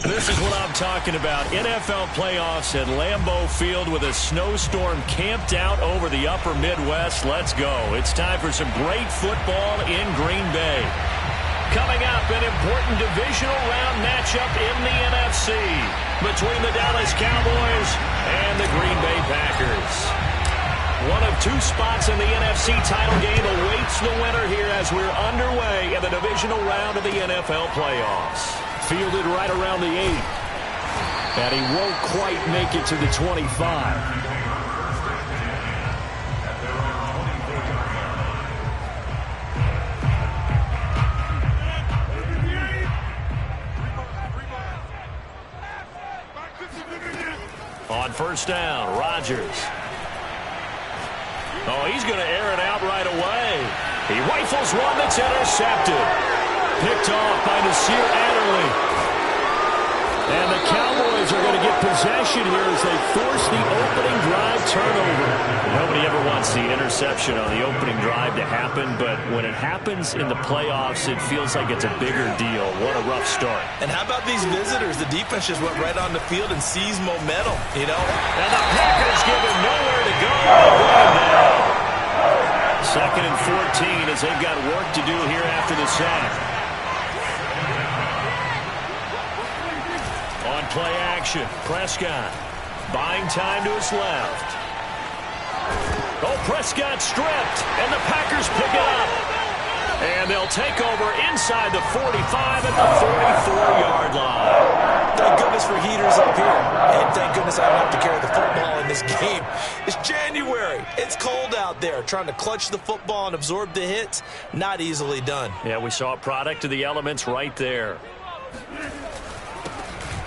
This is what I'm talking about. NFL playoffs at Lambeau Field with a snowstorm camped out over the upper Midwest. Let's go. It's time for some great football in Green Bay. Coming up, an important divisional round matchup in the NFC between the Dallas Cowboys and the Green Bay Packers. One of two spots in the NFC title game awaits the winner here as we're underway in the divisional round of the NFL playoffs. Fielded right around the 8. And he won't quite make it to the 25. On first down, Rodgers. Oh, he's going to air it out right away. He rifles one that's intercepted. Picked off by Nasir Adderley. And the Cowboys are going to get possession here as they force the opening drive turnover. Nobody ever wants the interception on the opening drive to happen, but when it happens in the playoffs, it feels like it's a bigger deal. What a rough start. And how about these visitors? The defense just went right on the field and seized momentum, you know. And the Packers give him nowhere to go. Down. Second and 14 as they've got work to do here after the sack. On play action, Prescott buying time to his left. Oh, Prescott stripped, and the Packers pick it up. And they'll take over inside the 45 at the 44-yard line. Thank goodness for heaters up here. And thank goodness I don't have to carry the football in this game. It's January. It's cold out there. Trying to clutch the football and absorb the hits, not easily done. Yeah, we saw a product of the elements right there.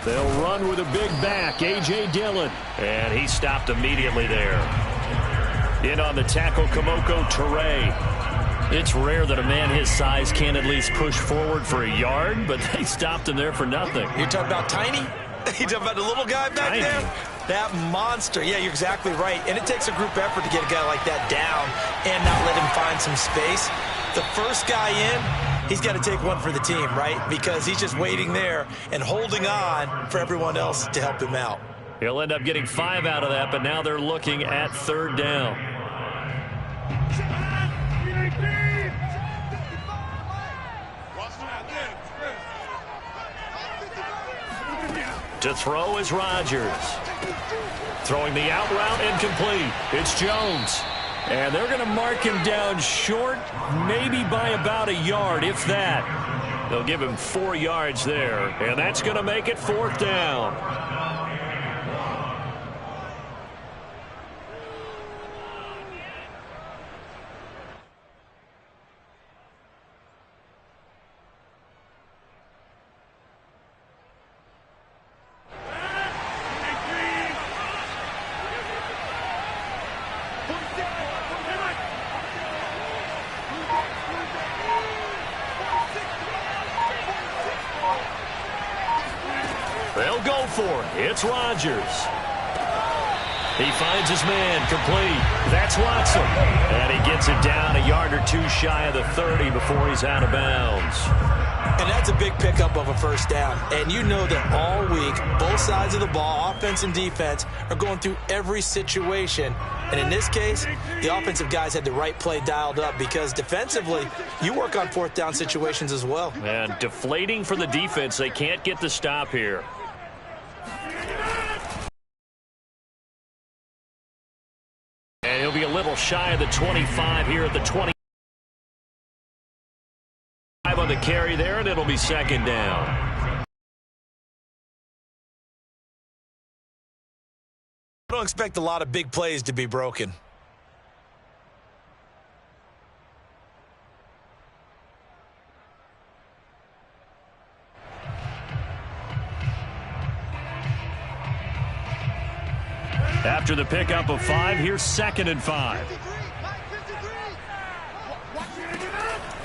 They'll run with a big back, A.J. Dillon. And he stopped immediately there. In on the tackle, Kamoko Toure. It's rare that a man his size can't at least push forward for a yard, but they stopped him there for nothing. You're talking about Tiny? You're talking about the little guy back Tiny. there? That monster. Yeah, you're exactly right. And it takes a group effort to get a guy like that down and not let him find some space. The first guy in, he's got to take one for the team, right? Because he's just waiting there and holding on for everyone else to help him out. He'll end up getting 5 out of that, but now they're looking at third down. To throw is Rodgers. Throwing the out route incomplete. It's Jones. And they're going to mark him down short, maybe by about a yard, if that. They'll give him 4 yards there, and that's going to make it fourth down. They'll go for it. It's Rodgers. He finds his man complete. That's Watson. And he gets it down a yard or two shy of the 30 before he's out of bounds. And that's a big pickup of a first down. And you know that all week, both sides of the ball, offense and defense, are going through every situation. And in this case, the offensive guys had the right play dialed up because defensively, you work on fourth down situations as well. And deflating for the defense. They can't get the stop here. And he'll be a little shy of the 25 here at the 20. On the carry there, and it'll be second down. I don't expect a lot of big plays to be broken. After the pickup of 5, here's second and 5.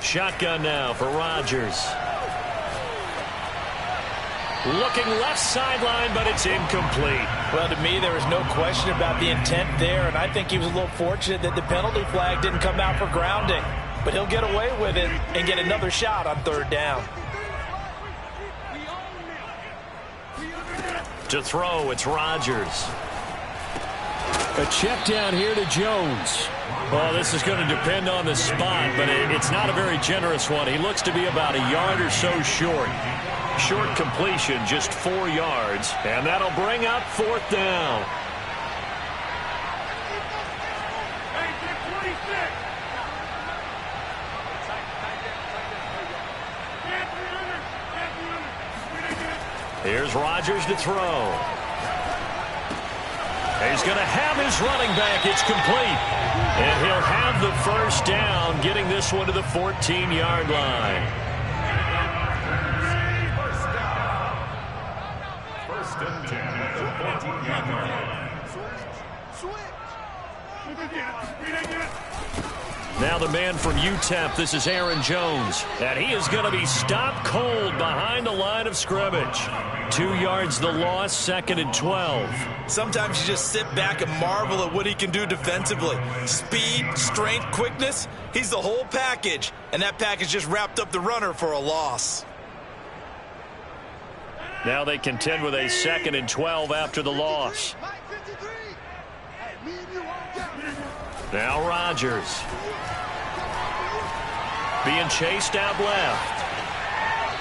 Shotgun now for Rodgers. Looking left sideline, but it's incomplete. Well, to me, there was no question about the intent there, and I think he was a little fortunate that the penalty flag didn't come out for grounding. But he'll get away with it and get another shot on third down. To throw, it's Rodgers. A check down here to Jones. Well, this is going to depend on the spot, but it's not a very generous one. He looks to be about a yard or so short. Short completion, just 4 yards, and that'll bring up 4th down. Here's Rodgers to throw. He's going to have his running back. It's complete. And he'll have the 1st down, getting this one to the 14-yard line. First and 10 at the 14-yard line. Now the man from UTEP, this is Aaron Jones. And he is going to be stopped cold behind the line of scrimmage. 2 yards the loss, 2nd and 12. Sometimes you just sit back and marvel at what he can do defensively. Speed, strength, quickness, he's the whole package. And that package just wrapped up the runner for a loss. Now they contend with a 2nd and 12 after the loss. Now Rodgers. Being chased out left.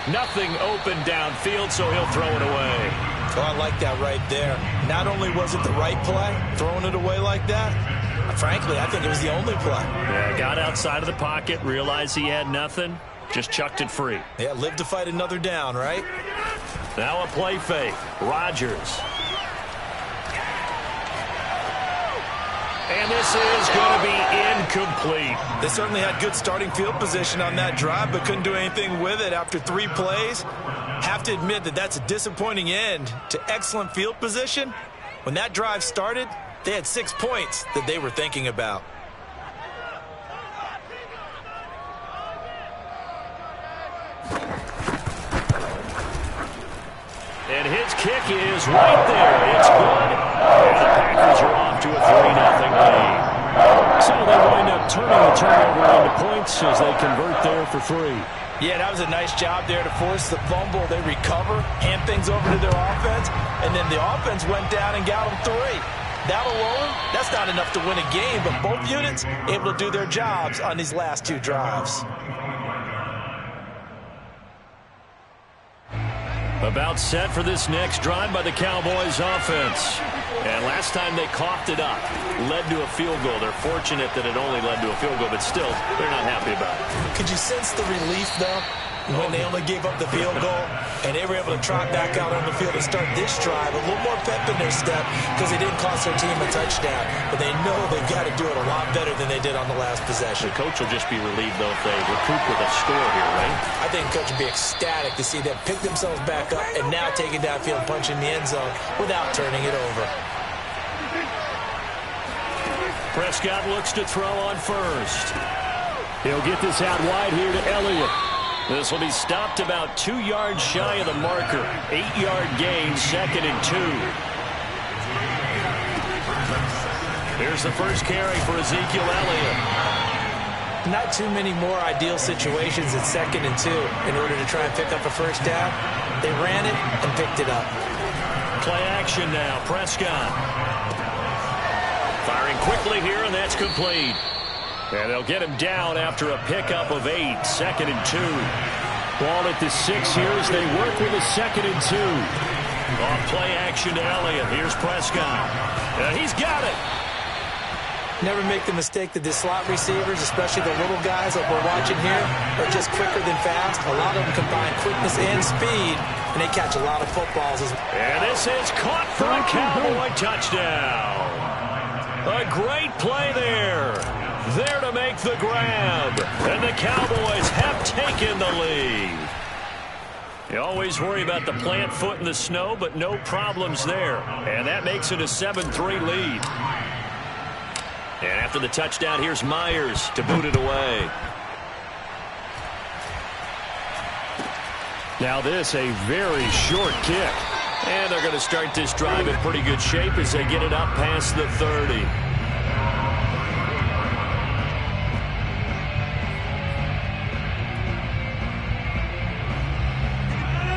Nothing open downfield, so he'll throw it away. Oh, I like that right there. Not only was it the right play, throwing it away like that, frankly, I think it was the only play. Yeah, got outside of the pocket, realized he had nothing, just chucked it free. Yeah, live to fight another down, right? Now a play fake. Rodgers. And this is going to be incomplete. They certainly had good starting field position on that drive, but couldn't do anything with it after 3 plays. Have to admit that that's a disappointing end to excellent field position. When that drive started, they had 6 points that they were thinking about. And his kick is right there. It's good. And the Packers are off to a 3-0 lead. So they wind up turning the turnover into points as they convert there for 3. Yeah, that was a nice job there to force the fumble. They recover, hand things over to their offense, and then the offense went down and got them 3. That alone, that's not enough to win a game, but both units able to do their jobs on these last 2 drives. About set for this next drive by the Cowboys offense. And last time they coughed it up, led to a field goal. They're fortunate that it only led to a field goal, but still, they're not happy about it. Could you sense the relief, though, when they only gave up the field goal and they were able to trot back out on the field and start this drive? A little more pep in their step because they didn't cost their team a touchdown, but they know they've got to do it a lot better than they did on the last possession. The coach will just be relieved, though, if they recoup with a score here, right? I think the coach would be ecstatic to see them pick themselves back up and now take it downfield and punch in the end zone without turning it over. Prescott looks to throw on first. He'll get this out wide here to Elliott. This will be stopped about 2 yards shy of the marker. 8-yard gain, 2nd and 2. Here's the first carry for Ezekiel Elliott. Not too many more ideal situations at 2nd and 2 in order to try and pick up a first down. They ran it and picked it up. Play action now, Prescott. Firing quickly here, and that's complete. And they'll get him down after a pickup of 8, 2nd and 2. Ball at the 6 here as they work with a 2nd and 2. Off play action to Elliott. Here's Prescott. He's got it. Never make the mistake that the slot receivers, especially the little guys that we're watching here, are just quicker than fast. A lot of them combine quickness and speed, and they catch a lot of footballs. And this is caught for a Cowboy touchdown. A great play there. There to make the grab. And the Cowboys have taken the lead. You always worry about the plant foot in the snow, but no problems there. And that makes it a 7-3 lead. And after the touchdown, here's Myers to boot it away. Now this, a very short kick. And they're going to start this drive in pretty good shape as they get it up past the 30.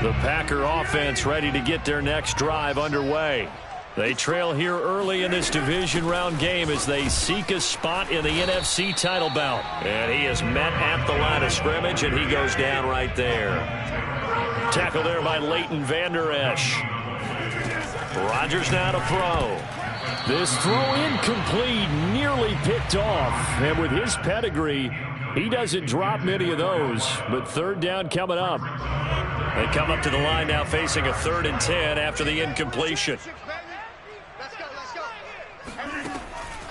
The Packer offense ready to get their next drive underway. They trail here early in this division round game as they seek a spot in the NFC title bout. And he is met at the line of scrimmage, and he goes down right there. Tackle there by Leighton Vander Esch. Rodgers now to throw. This throw incomplete, nearly picked off. And with his pedigree, he doesn't drop many of those. But third down coming up. They come up to the line now facing a 3rd and 10 after the incompletion.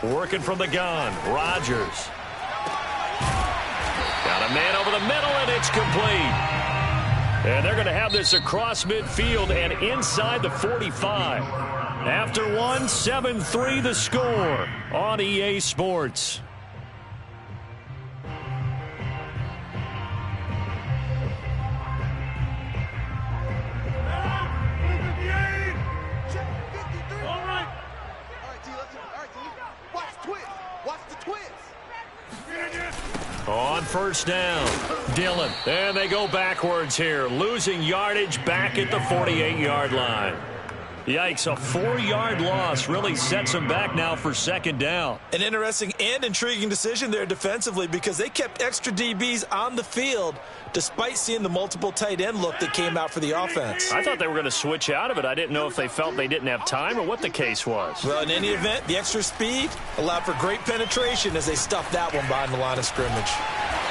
Working from the gun, Rodgers. Got a man over the middle, and it's complete. And they're going to have this across midfield and inside the 45. After one, 7-3 the score on EA Sports. On first down, Dillon. And they go backwards here, losing yardage back at the 48-yard line. Yikes, a 4-yard loss really sets them back now for 2nd down. An interesting and intriguing decision there defensively because they kept extra DBs on the field despite seeing the multiple tight end look that came out for the offense. I thought they were going to switch out of it. I didn't know if they felt they didn't have time or what the case was. Well, in any event, the extra speed allowed for great penetration as they stuffed that one behind the line of scrimmage.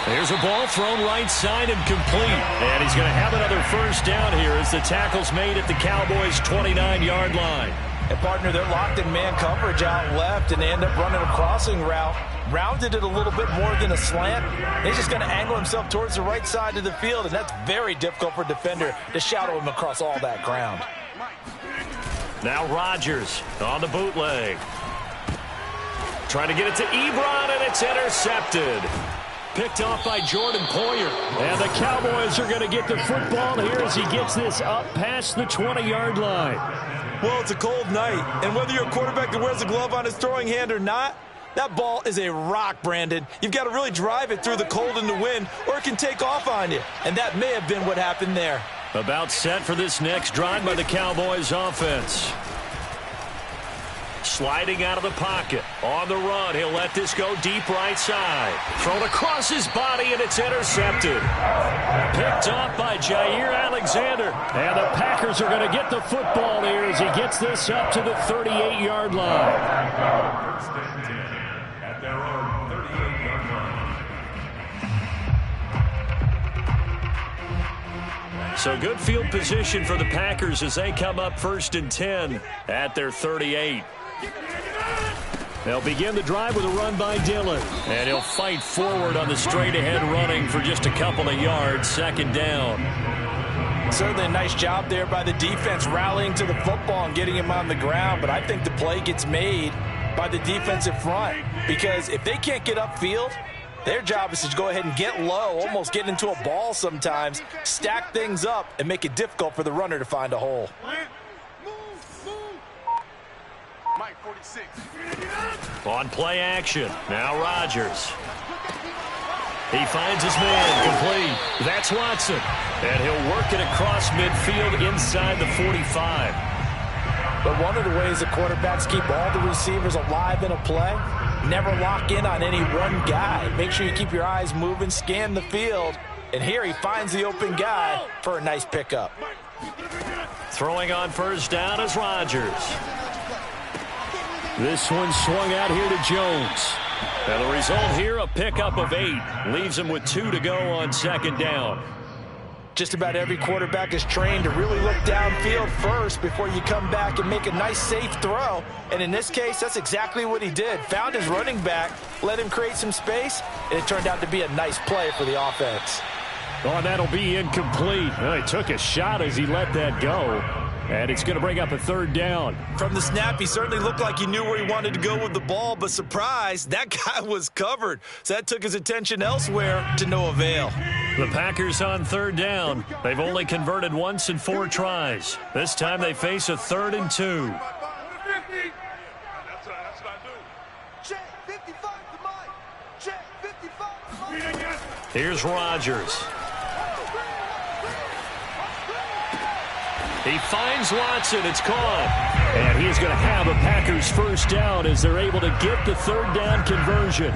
Here's a ball thrown right side and complete. And he's going to have another first down here as the tackle's made at the Cowboys' 29-yard line. And, partner, they're locked in man coverage out left, and they end up running a crossing route. Rounded it a little bit more than a slant. He's just going to angle himself towards the right side of the field, and that's very difficult for a defender to shadow him across all that ground. Now Rodgers on the bootleg. Trying to get it to Ebron, and it's intercepted. Picked off by Jordan Poyer. And the Cowboys are going to get the football here as he gets this up past the 20-yard line. Well, it's a cold night, and whether you're a quarterback that wears a glove on his throwing hand or not, that ball is a rock, Brandon. You've got to really drive it through the cold and the wind, or it can take off on you. And that may have been what happened there. About set for this next drive by the Cowboys offense. Sliding out of the pocket. On the run, he'll let this go deep right side. Thrown across his body, and it's intercepted. Picked off by Jair Alexander. And the Packers are going to get the football here as he gets this up to the 38-yard line. At their own 38-yard line. So good field position for the Packers as they come up 1st and 10 at their 38. They'll begin the drive with a run by Dillon. And he'll fight forward on the straight-ahead running for just a couple of yards. 2nd down. Certainly a nice job there by the defense rallying to the football and getting him on the ground. But I think the play gets made by the defensive front. Because if they can't get upfield, their job is to go ahead and get low, almost get into a ball sometimes, stack things up, and make it difficult for the runner to find a hole. Mike 46. On play action, now Rodgers. He finds his man, complete. That's Watson. And he'll work it across midfield inside the 45. But one of the ways the quarterbacks keep all the receivers alive in a play, never lock in on any one guy. Make sure you keep your eyes moving, scan the field. And here he finds the open guy for a nice pickup. Throwing on first down is Rodgers. This one swung out here to Jones. And the result here, a pickup of 8. Leaves him with 2 to go on 2nd down. Just about every quarterback is trained to really look downfield first before you come back and make a nice, safe throw. And in this case, that's exactly what he did. Found his running back, let him create some space, and it turned out to be a nice play for the offense. Oh, that'll be incomplete. Well, he took a shot as he let that go. And it's going to bring up a 3rd down. From the snap, he certainly looked like he knew where he wanted to go with the ball, but surprise, that guy was covered. So that took his attention elsewhere to no avail. The Packers on 3rd down. They've only converted once in 4 tries. This time they face a 3rd and 2. That's what I do. Check 55 to Mike. Check 55 to Mike. Here's Rodgers. He finds Watson. It's caught. And he's going to have a Packers first down as they're able to get the third down conversion.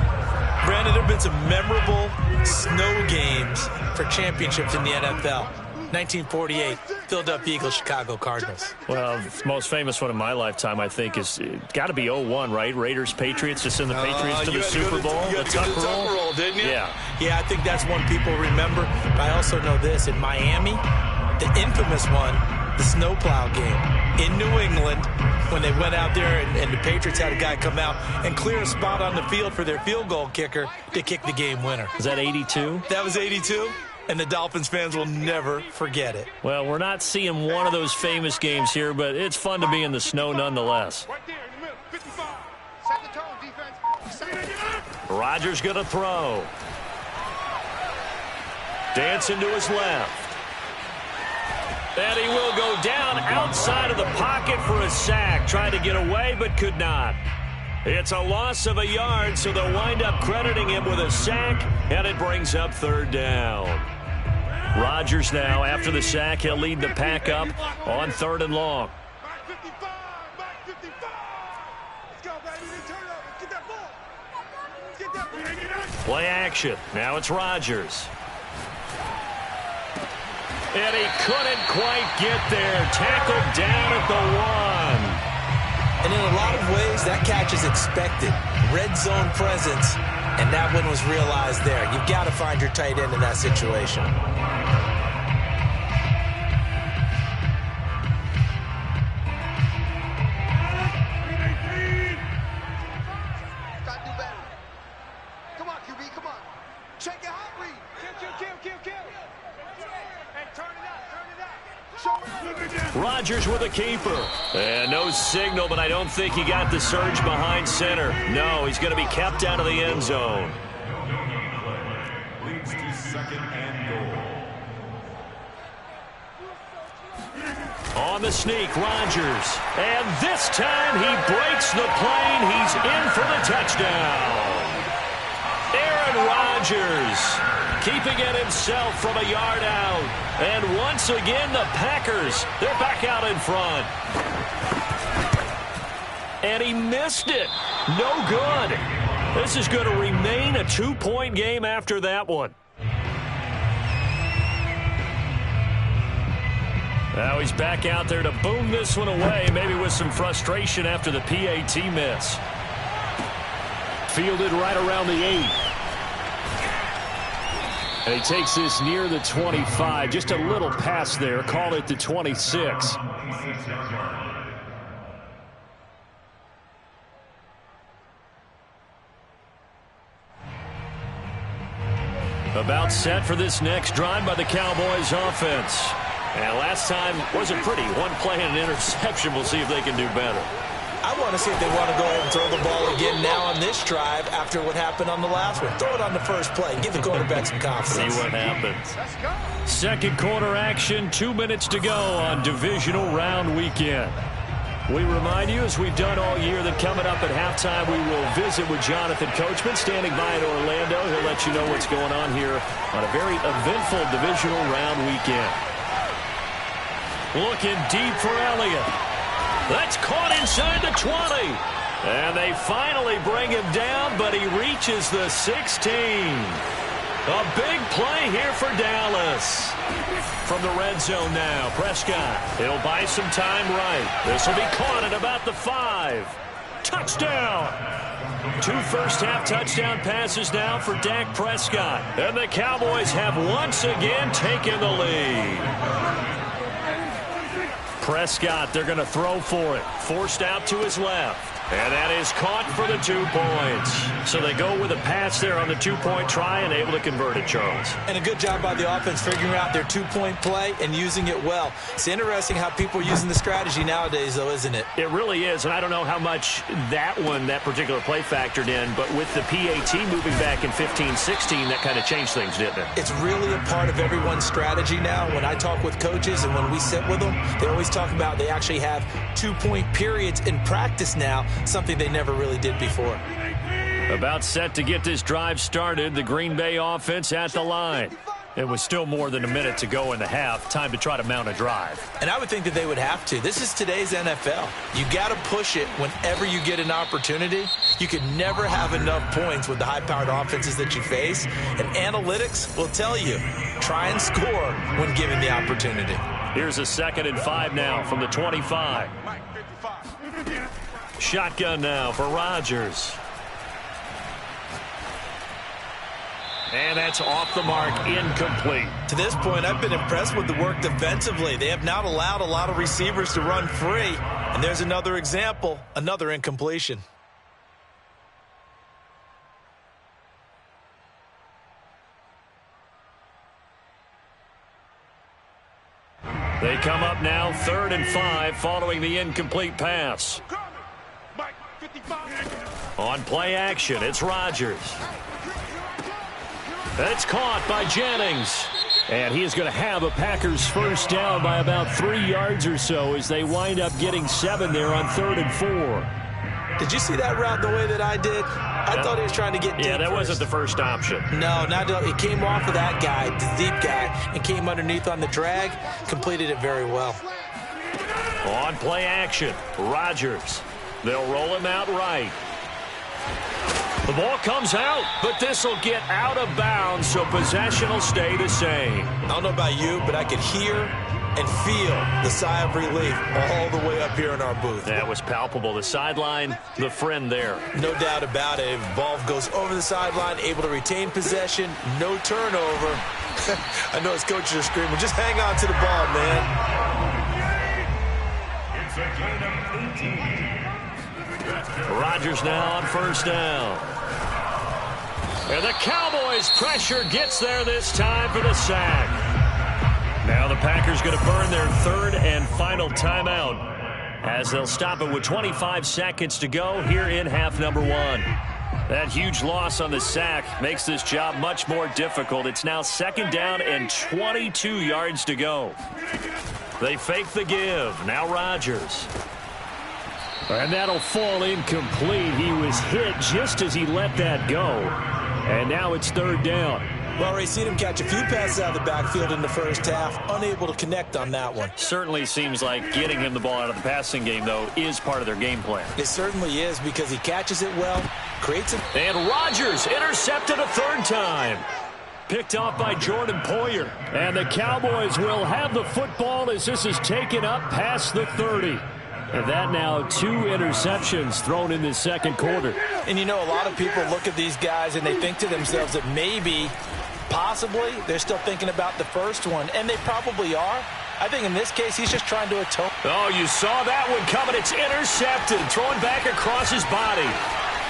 Brandon, there have been some memorable snow games for championships in the NFL. 1948, Philadelphia Eagles, Chicago Cardinals. Well, the most famous one in my lifetime, I think, is got to be 01, right? Raiders, Patriots, to send the Patriots to the Super Bowl. You had to go to the Tuck roll, didn't you? Yeah. Yeah, I think that's one people remember. But I also know this. In Miami, the infamous one, the snowplow game in New England, when they went out there and the Patriots had a guy come out and clear a spot on the field for their field goal kicker to kick the game winner. Is that 82? That was 82. And the Dolphins fans will never forget it. Well, we're not seeing one of those famous games here, but it's fun to be in the snow nonetheless. Right there in the middle, 55. Set the tone, defense. Set it. Rodgers going to throw. Dancing to his left. And he will go down outside of the pocket for a sack. Tried to get away, but could not. It's a loss of a yard, so they'll wind up crediting him with a sack, and it brings up third down. Rodgers now, after the sack, he'll lead the pack up on 3rd and long. Back 55, back 55. Let's go, baby. Turn it over. Get that ball. Get that ball. Play action. Now it's Rodgers. And he couldn't quite get there. Tackled down at the 1. And in a lot of ways, that catch is expected. Red zone presence, and that one was realized there. You've got to find your tight end in that situation. Try to do better. Come on, QB, come on. Check your hot read. Kill. And turn it out. Rodgers with a keeper. And no signal, but I don't think he got the surge behind center. No, he's going to be kept out of the end zone. Leads to 2nd and goal. On the sneak, Rodgers. And this time he breaks the plane. He's in for the touchdown. Aaron Rodgers keeping it himself from a yard out. And once again, the Packers, they're back out in front. And he missed it. No good. This is going to remain a 2-point game after that one. Now he's back out there to boom this one away, maybe with some frustration after the PAT miss. Fielded right around the 8. And he takes this near the 25. Just a little pass there. Call it the 26. About set for this next drive by the Cowboys offense. And last time wasn't pretty. One play and an interception. We'll see if they can do better. I want to see if they want to go ahead and throw the ball again now on this drive after what happened on the last one. Throw it on the first play. Give the quarterback some confidence. See what happens. Second quarter action. 2 minutes to go on divisional round weekend. We remind you, as we've done all year, that coming up at halftime, we will visit with Jonathan Coachman standing by in Orlando. He'll let you know what's going on here on a very eventful divisional round weekend. Looking deep for Elliott. That's caught inside the 20. And they finally bring him down, but he reaches the 16. A big play here for Dallas. From the red zone now, Prescott. He'll buy some time right. This will be caught at about the 5. Touchdown. 2 first-half touchdown passes now for Dak Prescott. And the Cowboys have once again taken the lead. Prescott, they're going to throw for it. Forced out to his left. And that is caught for the 2 points. So they go with a pass there on the 2-point try and able to convert it, Charles. And a good job by the offense figuring out their 2-point play and using it well. It's interesting how people are using the strategy nowadays, though, isn't it? It really is, and I don't know how much that particular play factored in, but with the PAT moving back in 15-16, that kind of changed things, didn't it? It's really a part of everyone's strategy now. When I talk with coaches and when we sit with them, they always talk about they actually have 2-point periods in practice now, something they never really did before. About set to get this drive started. The Green Bay offense at the line. It was still more than a minute to go in the half. Time to try to mount a drive. And I would think that they would have to. This is today's NFL. You got to push it whenever you get an opportunity. You can never have enough points with the high-powered offenses that you face. And analytics will tell you, try and score when given the opportunity. Here's a 2nd and 5 now from the 25. Shotgun now for Rodgers. And that's off the mark, incomplete. To this point, I've been impressed with the work defensively. They have not allowed a lot of receivers to run free. And there's another example, another incompletion. They come up now 3rd and 5 following the incomplete pass. On play action, it's Rodgers. It's caught by Jennings. And he is going to have a Packers first down by about 3 yards or so as they wind up getting 7 there on 3rd and 4. Did you see that route the way that I did? I thought he was trying to get deep. Yeah, that wasn't the first option. No, not at all. It came off of that guy, the deep guy, and came underneath on the drag. Completed it very well. On play action, Rodgers. They'll roll him out right. The ball comes out, but this will get out of bounds, so possession will stay the same. I don't know about you, but I could hear and feel the sigh of relief all the way up here in our booth. That was palpable. The sideline, the friend there. No doubt about it. If the ball goes over the sideline, able to retain possession, no turnover. I know his coaches are screaming, just hang on to the ball, man. Rodgers now on first down. And the Cowboys' pressure gets there this time for the sack. Now the Packers going to burn their 3rd and final timeout as they'll stop it with 25 seconds to go here in half number 1. That huge loss on the sack makes this job much more difficult. It's now 2nd down and 22 yards to go. They fake the give. Now Rodgers. And that'll fall incomplete. He was hit just as he let that go. And now it's 3rd down. Well, Ray, seen him catch a few passes out of the backfield in the first half. Unable to connect on that one. Certainly seems like getting him the ball out of the passing game, though, is part of their game plan. It certainly is because he catches it well, creates it. And Rodgers intercepted a 3rd time. Picked off by Jordan Poyer. And the Cowboys will have the football as this is taken up past the 30. And that now 2 interceptions thrown in the 2nd quarter. And you know, a lot of people look at these guys and they think to themselves that maybe, possibly, they're still thinking about the first one. And they probably are. I think in this case, he's just trying to atone. Oh, you saw that one coming. It's intercepted. Thrown back across his body.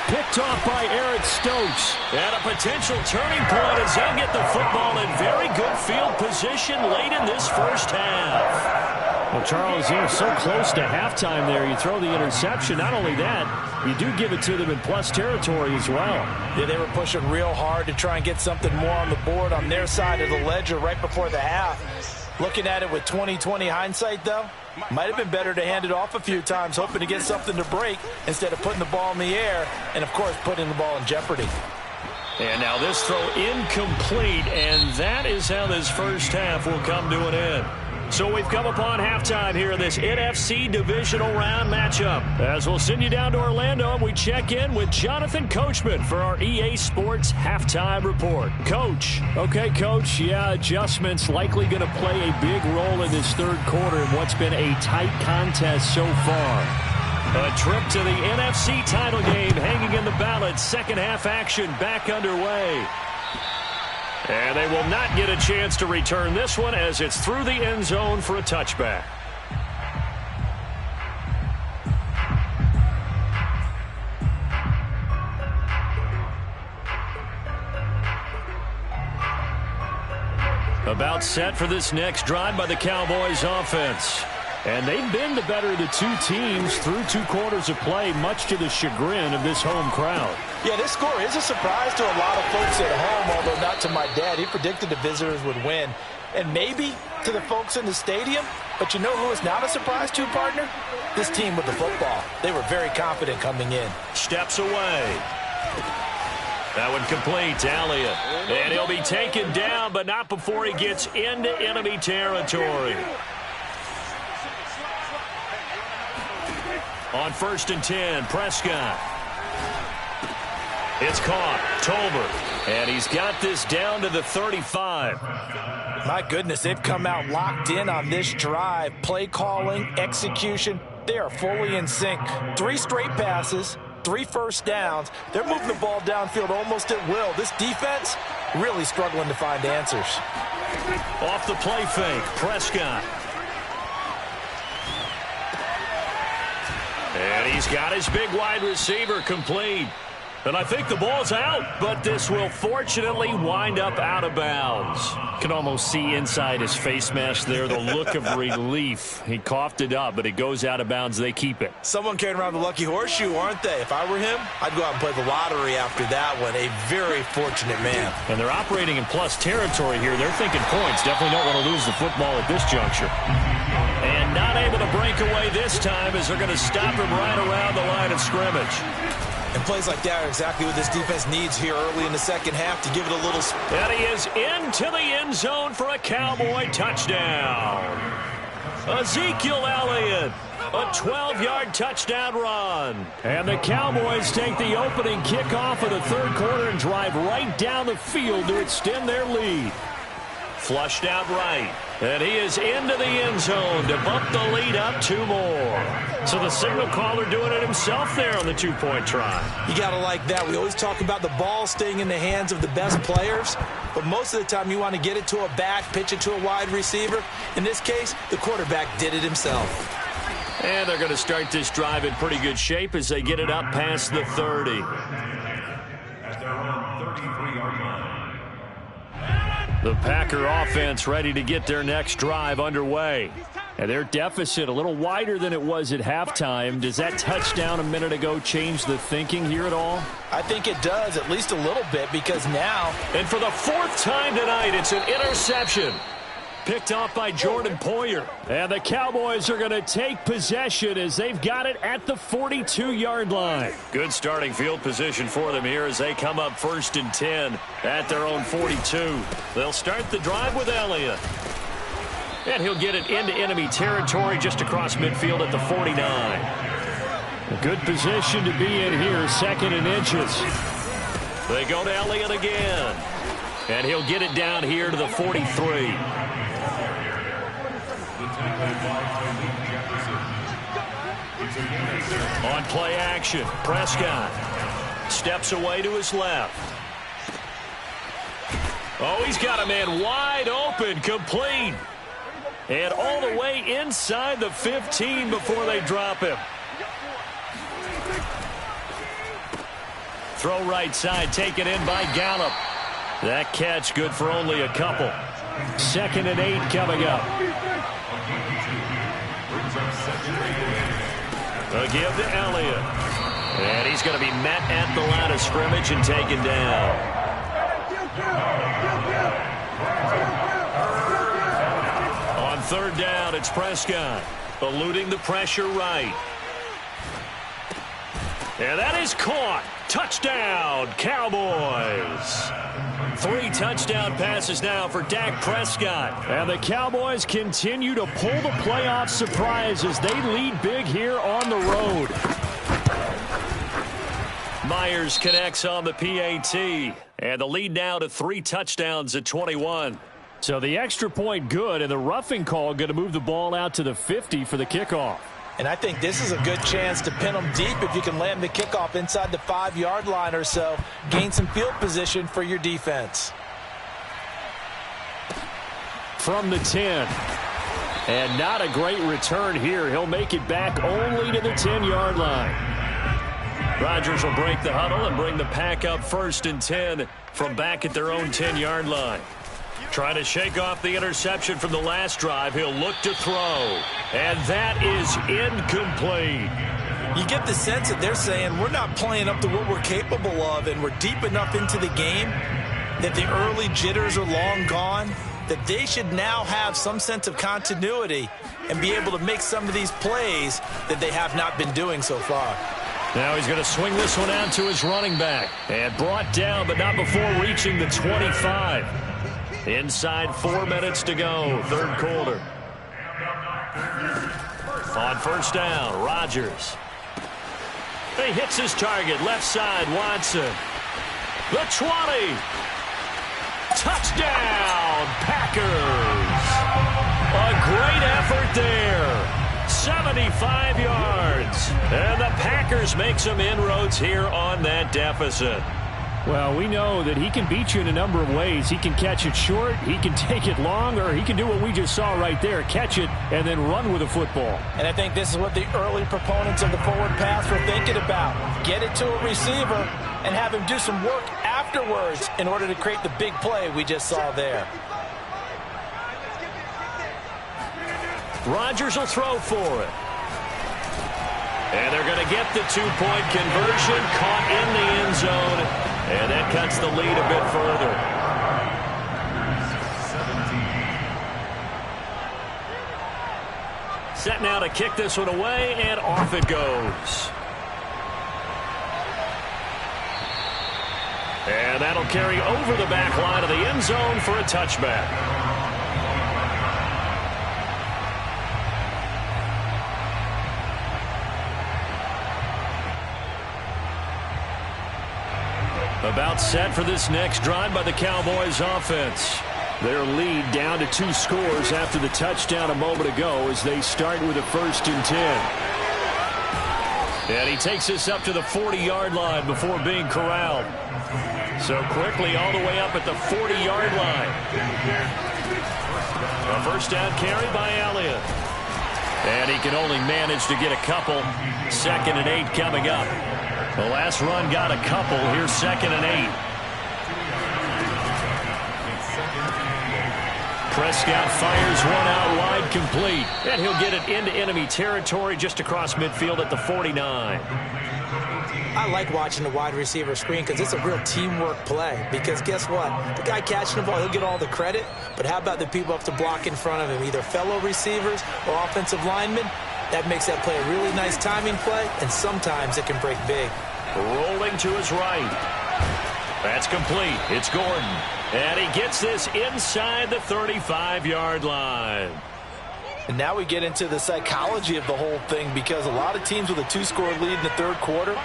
Picked off by Eric Stokes. And a potential turning point as they'll get the football in very good field position late in this first half. Well, Charles, you're so close to halftime there. You throw the interception. Not only that, you do give it to them in plus territory as well. Yeah, they were pushing real hard to try and get something more on the board on their side of the ledger right before the half. Looking at it with 20/20 hindsight, though, might have been better to hand it off a few times, hoping to get something to break instead of putting the ball in the air and, of course, putting the ball in jeopardy. And now this throw incomplete, and that is how this first half will come to an end. So we've come upon halftime here in this NFC divisional round matchup. As we'll send you down to Orlando, and we check in with Jonathan Coachman for our EA Sports Halftime Report. Coach. Okay, Coach, yeah, adjustments likely going to play a big role in this 3rd quarter in what's been a tight contest so far. A trip to the NFC title game hanging in the balance. 2nd half action back underway. And they will not get a chance to return this one as it's through the end zone for a touchback. About set for this next drive by the Cowboys offense. And they've been the better of the 2 teams through 2 quarters of play, much to the chagrin of this home crowd. Yeah, this score is a surprise to a lot of folks at home, although not to my dad. He predicted the visitors would win. And maybe to the folks in the stadium. But you know who is not a surprise to, partner? This team with the football. They were very confident coming in. Steps away. That one complete to Elliott. And he'll be taken down, but not before he gets into enemy territory. On 1st and 10, Prescott. It's caught. Tolbert. And he's got this down to the 35. My goodness, they've come out locked in on this drive. Play calling, execution, they are fully in sync. 3 straight passes, 3 first downs. They're moving the ball downfield almost at will. This defense really struggling to find answers. Off the play fake, Prescott. And he's got his big wide receiver complete. And I think the ball's out, but this will fortunately wind up out of bounds. Can almost see inside his face mask there the look of relief. He coughed it up, but it goes out of bounds. They keep it. Someone carrying around the lucky horseshoe, aren't they? If I were him, I'd go out and play the lottery after that one. A very fortunate man. And they're operating in plus territory here. They're thinking points. Definitely don't want to lose the football at this juncture. And not able to break away this time as they're going to stop him right around the line of scrimmage. And plays like that are exactly what this defense needs here early in the second half to give it a little... And he is into the end zone for a Cowboy touchdown. Ezekiel Elliott, a 12-yard touchdown run. And the Cowboys take the opening kickoff of the third quarter and drive right down the field to extend their lead. Flushed out right. And he is into the end zone to bump the lead up 2 more. So the signal caller doing it himself there on the 2-point try. You got to like that. We always talk about the ball staying in the hands of the best players, but most of the time you want to get it to a back, pitch it to a wide receiver. In this case, the quarterback did it himself. And they're going to start this drive in pretty good shape as they get it up past the 30. The Packer offense ready to get their next drive underway. And their deficit a little wider than it was at halftime. Does that touchdown a minute ago change the thinking here at all? I think it does, at least a little bit, because now... And for the 4th time tonight, it's an interception. Picked off by Jordan Poyer. And the Cowboys are going to take possession as they've got it at the 42-yard line. Good starting field position for them here as they come up 1st and 10 at their own 42. They'll start the drive with Elliott. And he'll get it into enemy territory just across midfield at the 49. A good position to be in here, 2nd and inches. They go to Elliott again. And he'll get it down here to the 43. On play action, Prescott steps away to his left. Oh, he's got a man wide open, complete. And all the way inside the 15 before they drop him. Throw right side, taken in by Gallup. That catch good for only a couple. 2nd and 8 coming up. A give to Elliott. And he's going to be met at the line of scrimmage and taken down. On 3rd down, it's Prescott. Eluding the pressure right. And that is caught. Touchdown, Cowboys. 3 touchdown passes now for Dak Prescott. And the Cowboys continue to pull the playoff surprise as they lead big here on the road. Myers connects on the PAT. And the lead now to 3 touchdowns at 21. So the extra point good, and the roughing call going to move the ball out to the 50 for the kickoff. And I think this is a good chance to pin them deep if you can land the kickoff inside the 5-yard line or so. Gain some field position for your defense. From the 10. And not a great return here. He'll make it back only to the 10-yard line. Rodgers will break the huddle and bring the pack up 1st and 10 from back at their own 10-yard line. Trying to shake off the interception from the last drive. He'll look to throw. And that is incomplete. You get the sense that they're saying we're not playing up to what we're capable of, and we're deep enough into the game that the early jitters are long gone, that they should now have some sense of continuity and be able to make some of these plays that they have not been doing so far. Now he's going to swing this one out to his running back. And brought down, but not before reaching the 25. Inside 4 minutes to go, third quarter. On first down, Rodgers. He hits his target, left side, Watson. The 20. Touchdown, Packers. A great effort there. 75 yards. And the Packers make some inroads here on that deficit. Well, we know that he can beat you in a number of ways. He can catch it short, he can take it long, or he can do what we just saw right there, catch it and then run with the football. And I think this is what the early proponents of the forward pass were thinking about. Get it to a receiver and have him do some work afterwards in order to create the big play we just saw there. Rodgers will throw for it. And they're going to get the two-point conversion, caught in the end zone. And that cuts the lead a bit further. Set now to kick this one away, and off it goes. And that'll carry over the back line of the end zone for a touchback. About set for this next drive by the Cowboys offense. Their lead down to 2 scores after the touchdown a moment ago as they start with a 1st and 10. And he takes this up to the 40-yard line before being corralled. So quickly all the way up at the 40-yard line. A first down carry by Elliott. And he can only manage to get a couple. 2nd and 8 coming up. The last run got a couple. Here's 2nd and 8. Prescott fires one out wide, complete. And he'll get it into enemy territory just across midfield at the 49. I like watching the wide receiver screen because it's a real teamwork play. Because guess what? The guy catching the ball, he'll get all the credit. But how about the people up to block in front of him, either fellow receivers or offensive linemen? That makes that play a really nice timing play, and sometimes it can break big. Rolling to his right. That's complete. It's Gordon. And he gets this inside the 35-yard line. And now we get into the psychology of the whole thing, because a lot of teams with a 2-score lead in the third quarter,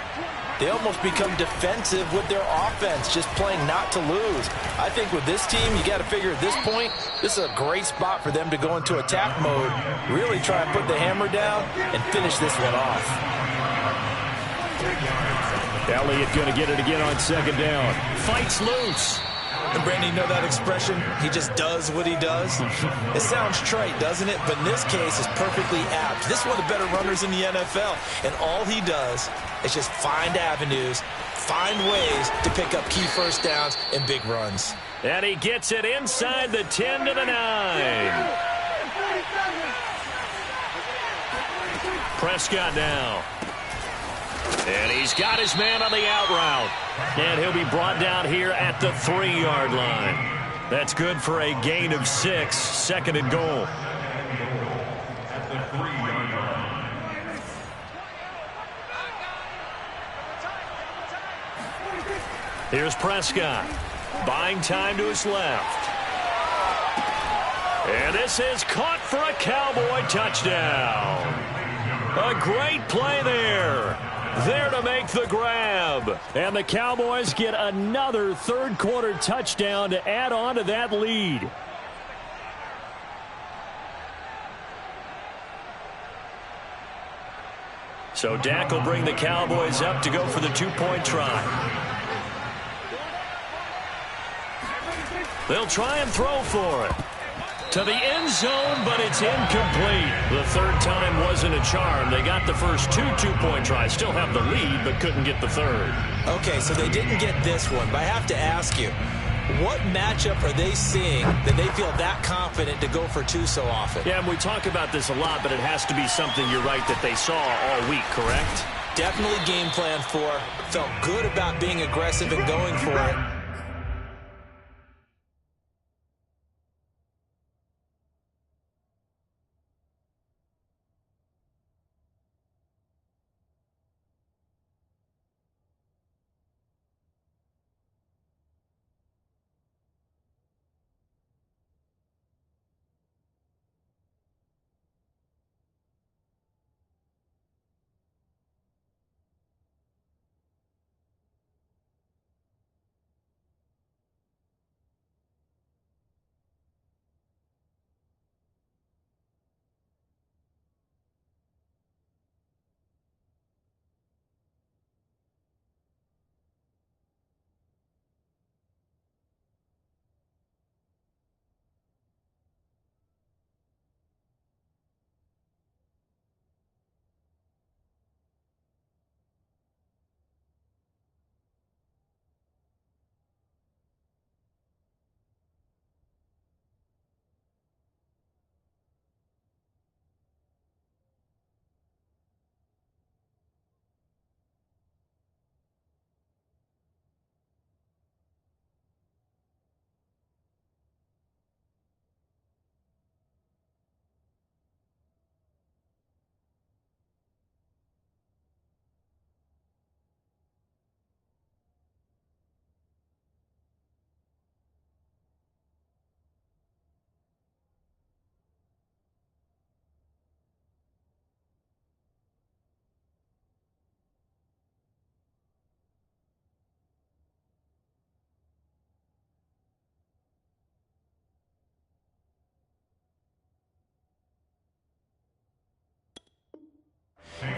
they almost become defensive with their offense, just playing not to lose. I think with this team, you got to figure at this point, this is a great spot for them to go into attack mode, really try and put the hammer down and finish this one off. Elliott going to get it again on 2nd down. Fights loose. And Brandon, you know that expression? He just does what he does. It sounds trite, doesn't it? But in this case, it's perfectly apt. This is one of the better runners in the NFL. And all he does is just find avenues, find ways to pick up key first downs and big runs. And he gets it inside the 10 to the 9. Prescott now. And he's got his man on the out route. And he'll be brought down here at the 3-yard line. That's good for a gain of 6, 2nd and goal. Here's Prescott. Buying time to his left. And this is caught for a Cowboy touchdown. A great play there. There to make the grab. And the Cowboys get another third-quarter touchdown to add on to that lead. So Dak will bring the Cowboys up to go for the 2-point try. They'll try and throw for it. To the end zone, but it's incomplete. The third time wasn't a charm. They got the first 2 2-point tries. Still have the lead, but couldn't get the third. Okay, so they didn't get this one, but I have to ask you, what matchup are they seeing that they feel that confident to go for 2 so often? Yeah, and we talk about this a lot, but it has to be something, you're right, that they saw all week, correct? Definitely game plan for. Felt good about being aggressive and going for it.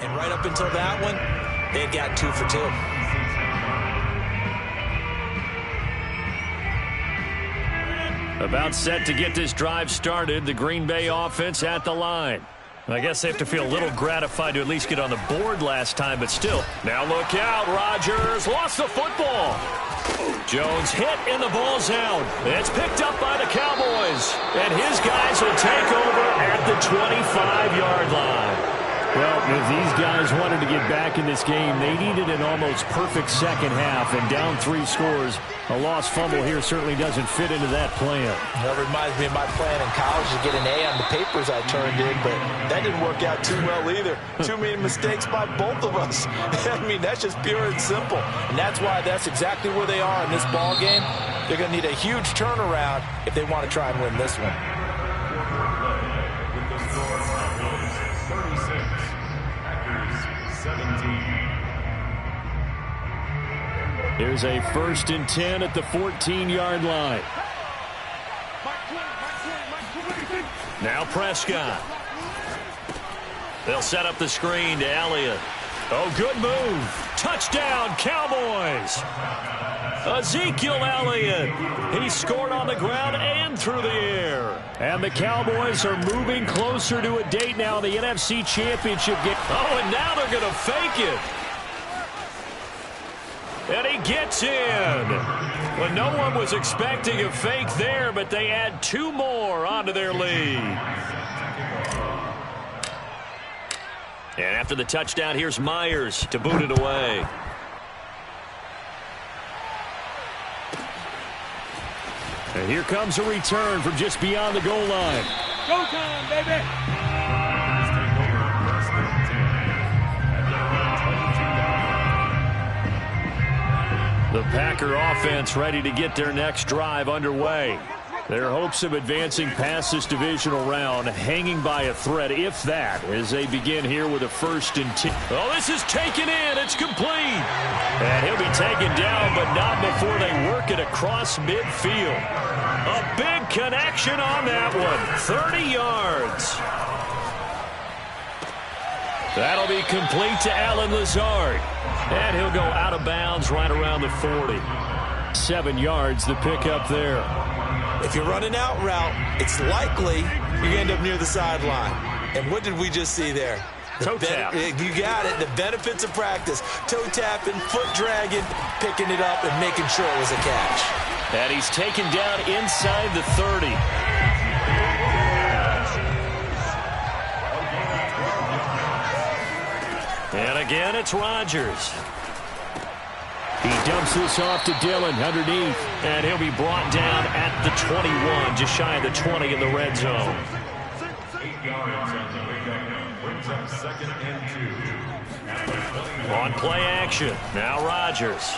And right up until that one, they had got 2 for 2. About set to get this drive started, the Green Bay offense at the line. I guess they have to feel a little gratified to at least get on the board last time, but still. Now look out, Rodgers lost the football. Jones hit and the ball's out. It's picked up by the Cowboys. And his guys will take over at the 25-yard line. Well, if these guys wanted to get back in this game, they needed an almost perfect second half, and down 3 scores. A lost fumble here certainly doesn't fit into that plan. That reminds me of my plan in college to get an A on the papers I turned in, but that didn't work out too well either. Too many mistakes by both of us. I mean, that's just pure and simple. And that's why that's exactly where they are in this ball game. They're going to need a huge turnaround if they want to try and win this one. Here's a 1st and 10 at the 14-yard line. Now Prescott. They'll set up the screen to Elliott. Oh, good move. Touchdown, Cowboys. Ezekiel Elliott. He scored on the ground and through the air. And the Cowboys are moving closer to a date now in the NFC Championship game. Oh, and now they're going to fake it. And he gets in. Well, no one was expecting a fake there, but they add 2 more onto their lead. And after the touchdown, here's Myers to boot it away. And here comes a return from just beyond the goal line. Go time, baby! The Packer offense ready to get their next drive underway. Their hopes of advancing past this divisional round hanging by a thread, if that, as they begin here with a 1st and 10. Oh, this is taken in. It's complete. And he'll be taken down, but not before they work it across midfield. A big connection on that one. 30 yards. That'll be complete to Allen Lazard. And he'll go out of bounds right around the 40. 7 yards, the pickup there. If you're running out route, it's likely you end up near the sideline. And what did we just see there? Toe tap. You got it. The benefits of practice. Toe tapping, foot dragging, picking it up, and making sure it was a catch. And he's taken down inside the 30. And again, it's Rodgers. He dumps this off to Dillon underneath. And he'll be brought down at the 21, just shy of the 20 in the red zone. 8 yards on the pickup. Brings up 2nd and 2. On play action. Now Rodgers.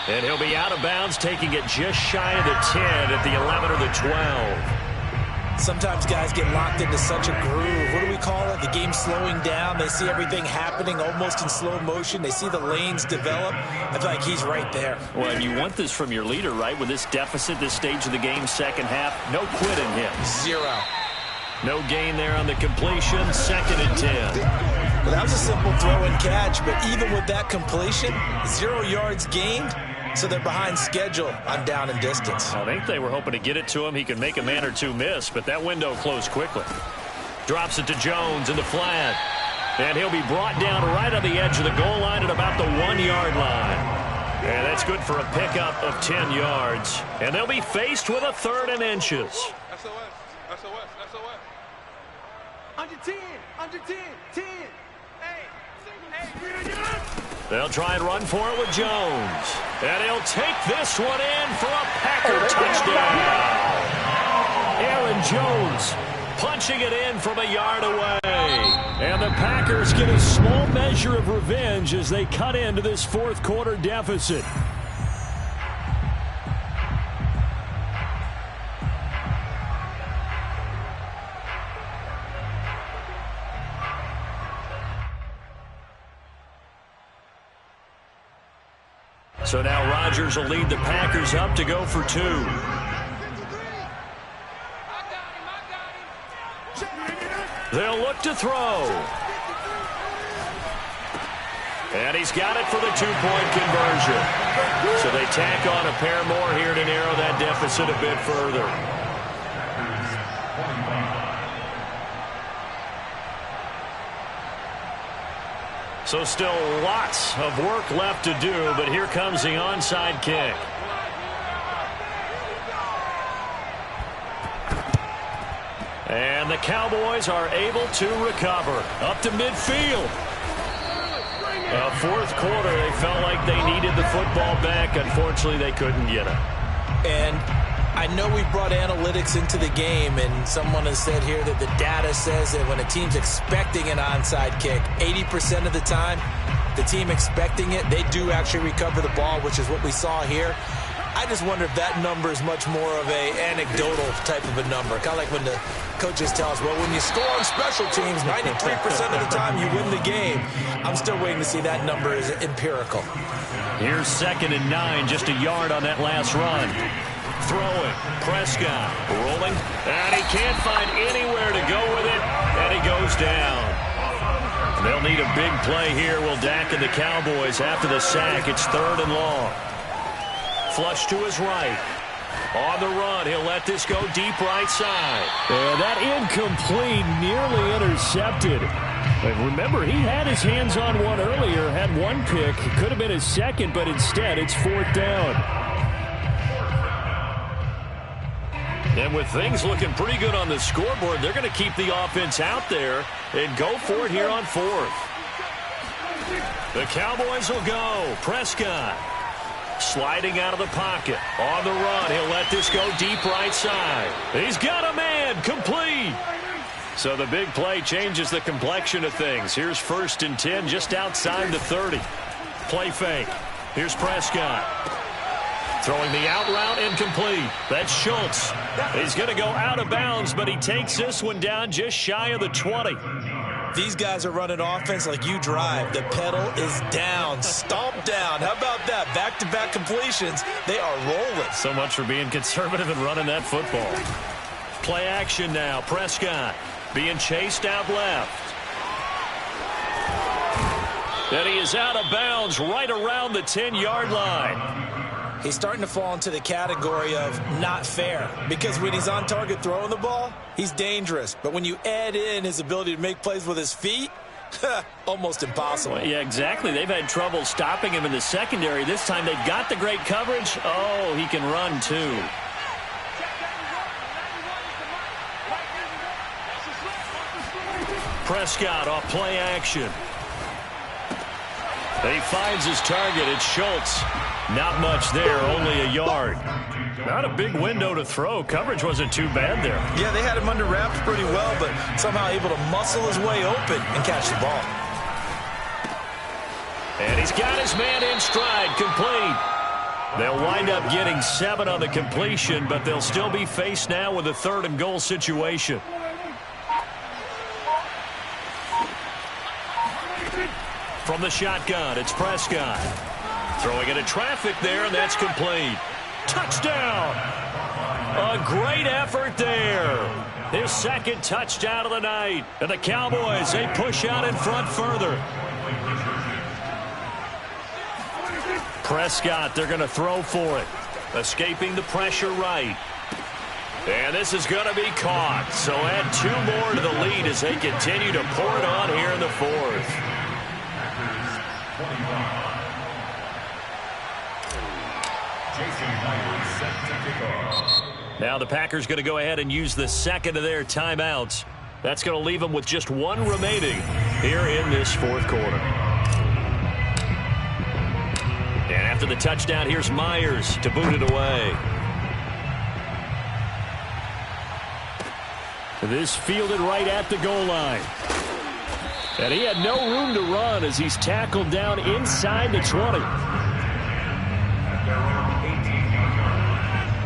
And he'll be out of bounds, taking it just shy of the 10 at the 11 or the 12. Sometimes guys get locked into such a groove. What do we call it? The game's slowing down. They see everything happening almost in slow motion. They see the lanes develop. I feel like he's right there. Well, and you want this from your leader, right? With this deficit, this stage of the game, second half, no quitting him. 0. No gain there on the completion, 2nd and 10. Well, that was a simple throw and catch, but even with that completion, 0 yards gained. So they're behind schedule on down and distance. I think they were hoping to get it to him. He could make a man or 2 miss, but that window closed quickly. Drops it to Jones in the flat. And he'll be brought down right on the edge of the goal line at about the 1-yard line. And that's good for a pickup of 10 yards. And they'll be faced with a 3rd and inches. SOS, SOS, SOS. Under 10, under 10, 10. They'll try and run for it with Jones. And he'll take this one in for a Packer touchdown. Aaron Jones punching it in from a yard away. And the Packers get a small measure of revenge as they cut into this 4th quarter deficit. So now Rodgers will lead the Packers up to go for 2. I got him. They'll look to throw. And he's got it for the two-point conversion. So they tack on a pair more here to narrow that deficit a bit further. So still lots of work left to do, but here comes the onside kick. And the Cowboys are able to recover up to midfield. Fourth quarter, they felt like they needed the football back. Unfortunately, they couldn't get it. And I know we brought analytics into the game, and someone has said here that the data says that when a team's expecting an onside kick, 80% of the time, the team expecting it, they do actually recover the ball, which is what we saw here. I just wonder if that number is much more of a anecdotal type of a number. Kind of like when the coaches tell us, well, when you score on special teams, 93% of the time you win the game. I'm still waiting to see that number is empirical. Here's 2nd and 9, just a yard on that last run. Throwing, Prescott rolling, and he can't find anywhere to go with it, and he goes down. They'll need a big play here. Will Dak and the Cowboys after the sack. It's 3rd and long. Flush to his right. On the run, he'll let this go deep right side. And that incomplete, nearly intercepted. And remember, he had his hands on one earlier, had one pick. It could have been his second, but instead it's 4th down. And with things looking pretty good on the scoreboard, they're going to keep the offense out there and go for it here on 4th. The Cowboys will go. Prescott. Sliding out of the pocket. On the run, he'll let this go deep right side. He's got a man. Complete. So the big play changes the complexion of things. Here's 1st and 10 just outside the 30. Play fake. Here's Prescott. Throwing the out route incomplete. That's Schultz. He's going to go out of bounds, but he takes this one down just shy of the 20. These guys are running offense like you drive. The pedal is down, stomped down. How about that? Back-to-back completions. They are rolling. So much for being conservative and running that football. Play action now. Prescott being chased out left. And he is out of bounds right around the 10-yard line. He's starting to fall into the category of not fair, because when he's on target throwing the ball, he's dangerous. But when you add in his ability to make plays with his feet, almost impossible. Well, yeah, exactly. They've had trouble stopping him in the secondary. This time they've got the great coverage. Oh, he can run too. Prescott off play action. He finds his target. It's Schultz. Not much there, only a yard. Not a big window to throw. Coverage wasn't too bad there. Yeah, they had him under wraps pretty well, but somehow able to muscle his way open and catch the ball. And he's got his man in stride, complete. They'll wind up getting 7 on the completion, but they'll still be faced now with a 3rd and goal situation. From the shotgun, it's Prescott. Throwing into traffic there, and that's complete. Touchdown! A great effort there. His 2nd touchdown of the night. And the Cowboys, they push out in front further. Prescott, they're going to throw for it. Escaping the pressure right. And this is going to be caught. So add 2 more to the lead as they continue to pour it on here in the 4th. Now the Packers going to go ahead and use the 2nd of their timeouts. That's going to leave them with just 1 remaining here in this 4th quarter. And after the touchdown, here's Myers to boot it away. This fielded right at the goal line. And he had no room to run as he's tackled down inside the 20.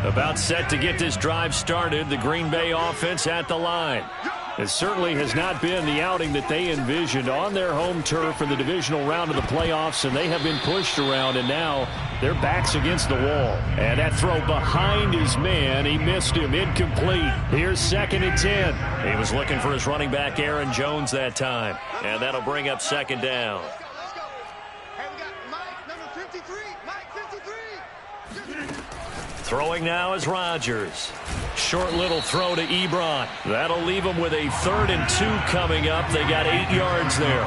About set to get this drive started, the Green Bay offense at the line. It certainly has not been the outing that they envisioned on their home turf in the divisional round of the playoffs, and they have been pushed around, and now Their back's against the wall. And that throw behind his man. He missed him. Incomplete. Here's 2nd and 10. He was looking for his running back, Aaron Jones, that time. And that'll bring up 2nd down. Let's go. Hey, we got Mike, number 53. Mike, 53. Throwing now is Rodgers. Short little throw to Ebron. That'll leave him with a 3rd and 2 coming up. They got 8 yards there.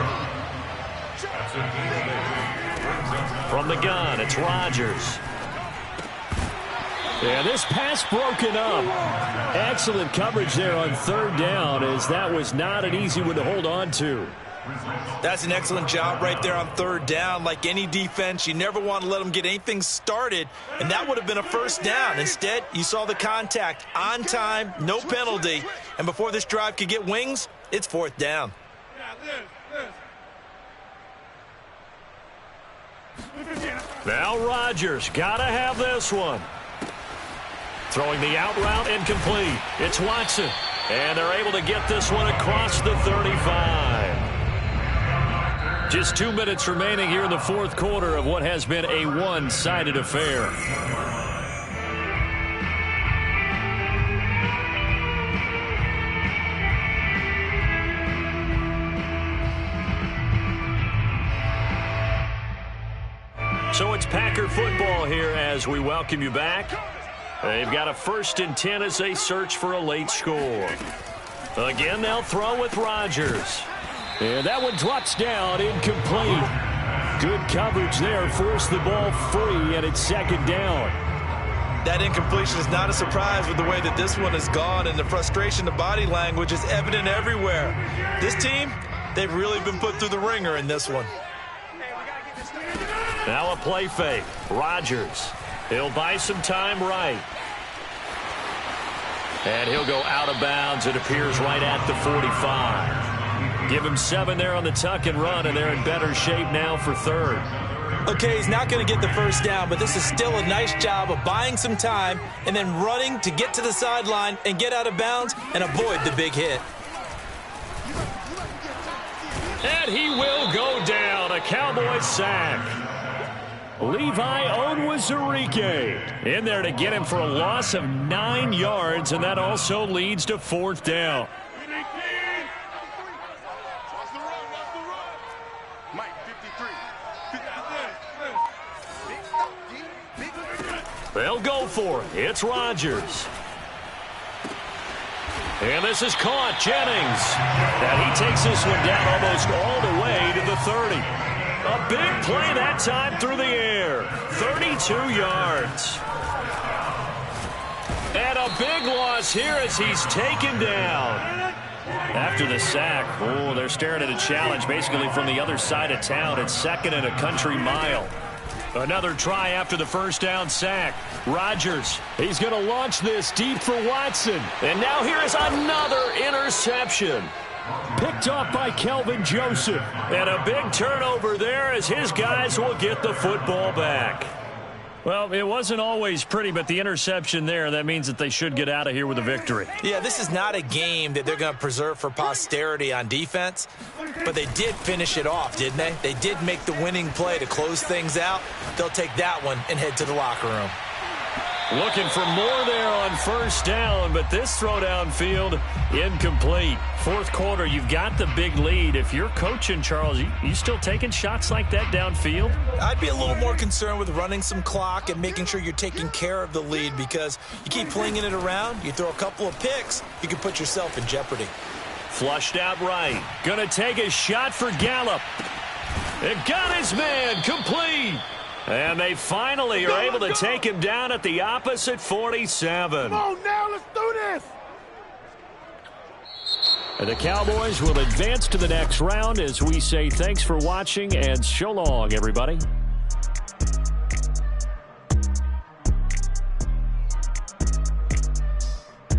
From the gun, it's Rodgers. Yeah, this pass broken up. Excellent coverage there on 3rd down, as that was not an easy one to hold on to. That's an excellent job right there on 3rd down. Like any defense, you never want to let them get anything started, and that would have been a 1st down. Instead, you saw the contact on time, no penalty, and before this drive could get wings, it's 4th down. Now Rodgers, gotta have this one. Throwing the out route, incomplete. It's Watson, and they're able to get this one across the 35. Just 2 minutes remaining here in the 4th quarter of what has been a one-sided affair. So it's Packer football here as we welcome you back. They've got a 1st and 10 as they search for a late score. Again, they'll throw with Rodgers. And that one drops down, incomplete. Good coverage there, forced the ball free, and it's 2nd down. That incompletion is not a surprise with the way that this one has gone, and the frustration, the body language is evident everywhere. This team, they've really been put through the ringer in this one. Now a play fake. Rodgers. He'll buy some time right. And he'll go out of bounds. It appears right at the 45. Give him 7 there on the tuck and run, and they're in better shape now for 3rd. Okay, he's not going to get the 1st down, but this is still a nice job of buying some time and then running to get to the sideline and get out of bounds and avoid the big hit. And he will go down. A Cowboys sack. Levi Onwuzurike in there to get him for a loss of 9 yards, and that also leads to 4th down. They'll go for it. It's Rodgers. And this is caught. Jennings. And he takes this one down almost all the way to the 30. A big play that time through the air. 32 yards. And a big loss here as he's taken down. After the sack, oh, they're staring at a challenge basically from the other side of town. It's 2nd and a country mile. Another try after the 1st down sack. Rodgers, he's going to launch this deep for Watson. And now here is another interception. Picked off by Kelvin Joseph. And a big turnover there as his guys will get the football back. Well, it wasn't always pretty, but the interception there, that means that they should get out of here with a victory. Yeah, this is not a game that they're going to preserve for posterity on defense, but they did finish it off, didn't they? They did make the winning play to close things out. They'll take that one and head to the locker room. Looking for more there on 1st down, but this throw downfield incomplete. 4th quarter, you've got the big lead. If you're coaching, Charles, you still taking shots like that downfield? I'd be a little more concerned with running some clock and making sure you're taking care of the lead, because you keep flinging it around, you throw a couple of picks, you can put yourself in jeopardy. Flushed out right. Gonna take a shot for Gallup. It got his man complete. And they finally are able to take him down at the opposite 47. Come on now, let's do this. And the Cowboys will advance to the next round as we say thanks for watching and so long, everybody.